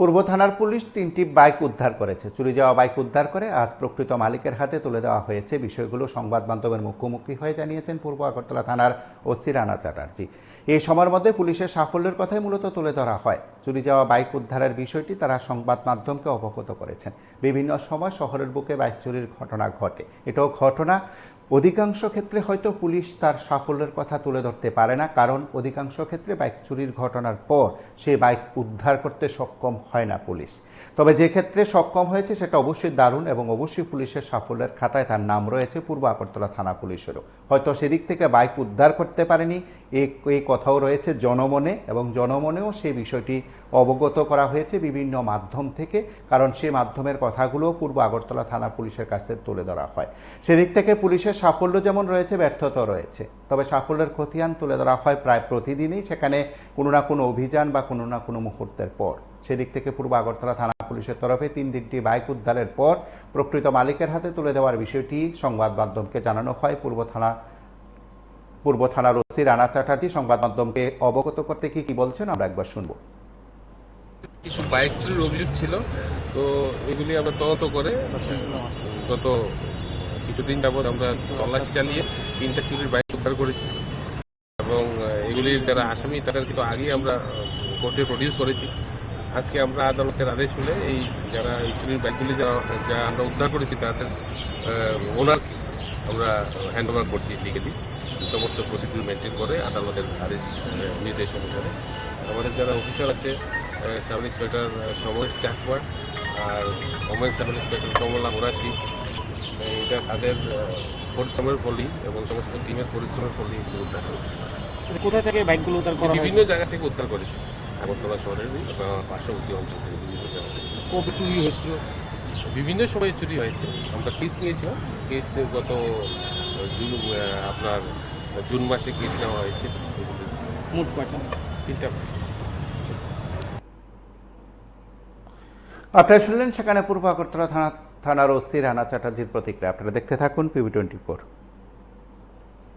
পূর্ব থানার পুলিশ ৩টি বাইক উদ্ধার করেছে। চুরি যাওয়া বাইক উদ্ধার করে আজ প্রকৃত মালিকের হাতে তুলে দেওয়া হয়েছে। বিষয়গুলো সংবাদ মাধ্যমের মুখোমুখি হয়ে জানিয়েছেন পূর্ব আগরতলা থানার ওসি রানা চ্যাটার্জি। এই সময়ের মধ্যে পুলিশের সাফল্যের কথাই মূলত তুলে ধরা হয়। চুরি যাওয়া বাইক উদ্ধারের বিষয়টি তারা সংবাদ মাধ্যমকে অবগত করেছেন। বিভিন্ন সময় শহরের বুকে বাইক চুরির ঘটনা ঘটে। এটাও ঘটনা, অধিকাংশ ক্ষেত্রে হয়তো পুলিশ তার সাফল্যের কথা তুলে ধরতে পারে না, কারণ অধিকাংশ ক্ষেত্রে বাইক চুরির ঘটনার পর সেই বাইক উদ্ধার করতে সক্ষম হয় না পুলিশ। তবে যে ক্ষেত্রে সক্ষম হয়েছে সেটা অবশ্যই দারুণ এবং অবশ্যই পুলিশের সাফল্যের খাতায় তার নাম রয়েছে পূর্ব আগরতলা থানা পুলিশেরও। হয়তো সেদিক থেকে বাইক উদ্ধার করতে পারেনি এই কথাও রয়েছে জনমনে, এবং জনমনেও সেই বিষয়টি অবগত করা হয়েছে বিভিন্ন মাধ্যম থেকে, কারণ সেই মাধ্যমের কথাগুলো পূর্ব আগরতলা থানা পুলিশের কাছে তুলে ধরা হয়। সেদিক থেকে পুলিশের সাফল্য যেমন রয়েছে, ব্যর্থতা রয়েছে। তবে সাফল্যের খতিয়ান তুলে ধরা হয় প্রায় প্রতিদিনই, সেখানে কোনো না কোনো অভিযান বা কোনো না কোনো মুহূর্তের পর। সেদিক থেকে পূর্ব আগরতলা থানা পুলিশের তরফে 3টি বাইক উদ্ধারের পর প্রকৃত মালিকের হাতে তুলে দেওয়ার বিষয়টি সংবাদ মাধ্যমকে জানানো হয়। পূর্ব থানার ওসি রানা চ্যাটার্জি সংবাদ মাধ্যমকে অবগত করতে কি বলছেন আমরা একবার শুনবো। কিছু বাইক চুরির অভিযোগ ছিল, তো এগুলি আমরা তদন্ত করে গত কিছুদিন যাবৎ আমরা তল্লাশি চালিয়ে 3টা চুরির বাইক উদ্ধার করেছি এবং এগুলির যারা আসামি তাদের কিন্তু আগেই আমরা কোর্টে প্রডিউস করেছি। আজকে আমরা আদালতের আদেশ হলে এই যারা এই চুরির বাইকগুলি যা আমরা উদ্ধার করেছি তাদের ওনার আমরা হ্যান্ড ওভার করছি লিখেছি, সমস্ত প্রসিডিউর মেনটেন করে আদালতের আদেশ নির্দেশ অনুসারে। আমাদের যারা অফিসার আছে, সাব ইন্সপেক্টর সমরেশ চাকমা আর ওমেন সাব ইন্সপেক্টর কমলা মোরাশি, এটা তাদের পরিশ্রমের ফলই এবং সমস্ত টিমের পরিশ্রমের ফলই উদ্ধার করেছে। কোথা থেকে বাইকগুলো উদ্ধার করা হয়? বিভিন্ন জায়গা থেকে উদ্ধার করেছে, আগরতলা শহরের পার্শ্ববর্তী অঞ্চল থেকে বিভিন্ন জায়গা থেকে। কবে চুরি হচ্ছিল? বিভিন্ন সময়ে চুরি হয়েছে। আমরা কেস নিয়েছিলাম, কেস গত আপনার জুন মাসে কেস নেওয়া হয়েছে। মোট কয়টা? 3টা। আপনারা শুনলেন সেখানে পূর্ব আগরতলা থানার ওসি রানা চ্যাটার্জির প্রতিক্রিয়া। আপনারা দেখতে থাকুন PB24।